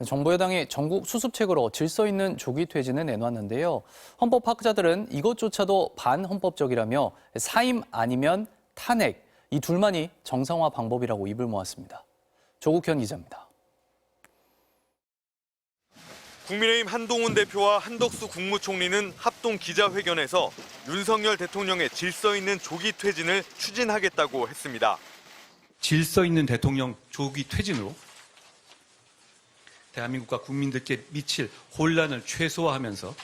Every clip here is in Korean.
정부 여당이 전국 수습책으로 질서 있는 조기 퇴진을 내놨는데요. 헌법학자들은 이것조차도 반헌법적이라며 사임 아니면 탄핵, 이 둘만이 정상화 방법이라고 입을 모았습니다. 조국현 기자입니다. 국민의힘 한동훈 대표와 한덕수 국무총리는 합동 기자회견에서 윤석열 대통령의 질서 있는 조기 퇴진을 추진하겠다고 했습니다. 질서 있는 대통령 조기 퇴진으로 대한민국과 국민들께 미칠 혼란을 최소화하면서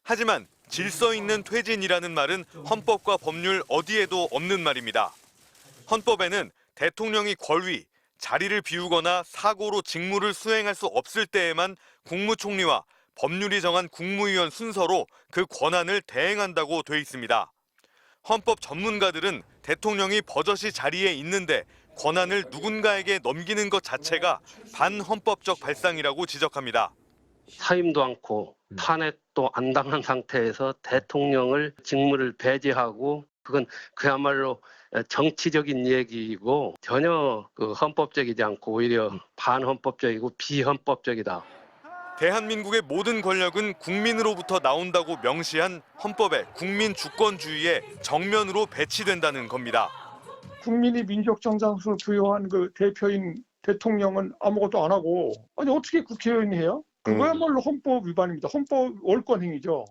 하지만 질서 있는 퇴진이라는 말은 헌법과 법률 어디에도 없는 말입니다. 헌법에는 대통령이 권위, 자리를 비우거나 사고로 직무를 수행할 수 없을 때에만 국무총리와 법률이 정한 국무위원 순서로 그 권한을 대행한다고 돼 있습니다. 헌법 전문가들은 대통령이 버젓이 자리에 있는데 권한을 누군가에게 넘기는 것 자체가 반헌법적 발상이라고 지적합니다. 사임도 않고 탄핵도 안 당한 상태에서 대통령을 직무를 배제하고 그건 그야말로 정치적인 얘기이고 전혀 헌법적이지 않고 오히려 반헌법적이고 비헌법적이다. 대한민국의 모든 권력은 국민으로부터 나온다고 명시한 헌법의 국민 주권주의에 정면으로 배치된다는 겁니다. 국민이 민족 정당성을 부여한 그 대표인 대통령은 아무것도 안 하고 아니 어떻게 국회의원이 해요? 그거야말로 헌법 위반입니다. 헌법 월권 행위죠.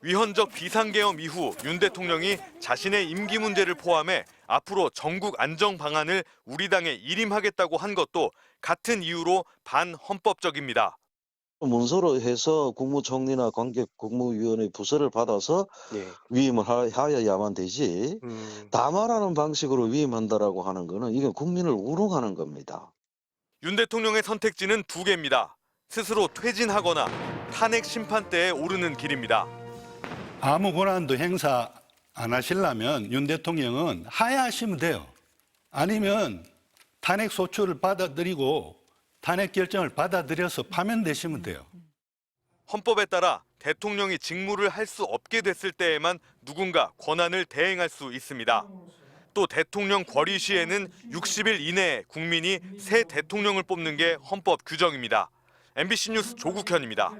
위헌적 비상계엄 이후 윤 대통령이 자신의 임기 문제를 포함해 앞으로 전국 안정 방안을 우리 당에 일임하겠다고 한 것도 같은 이유로 반헌법적입니다. 문서로 해서 국무총리나 관계 국무위원의 부서를 받아서 위임을 하여야만 되지 담화라는 방식으로 위임한다라고 하는 거는 이게 국민을 우롱하는 겁니다. 윤 대통령의 선택지는 두 개입니다. 스스로 퇴진하거나 탄핵 심판대에 오르는 길입니다. 아무 권한도 행사 안 하시려면 윤 대통령은 하야하시면 돼요. 아니면 탄핵 소추를 받아들이고 탄핵 결정을 받아들여서 파면되시면 돼요. 헌법에 따라 대통령이 직무를 할 수 없게 됐을 때에만 누군가 권한을 대행할 수 있습니다. 또 대통령 권위 시에는 60일 이내에 국민이 새 대통령을 뽑는 게 헌법 규정입니다. MBC 뉴스 조국현입니다.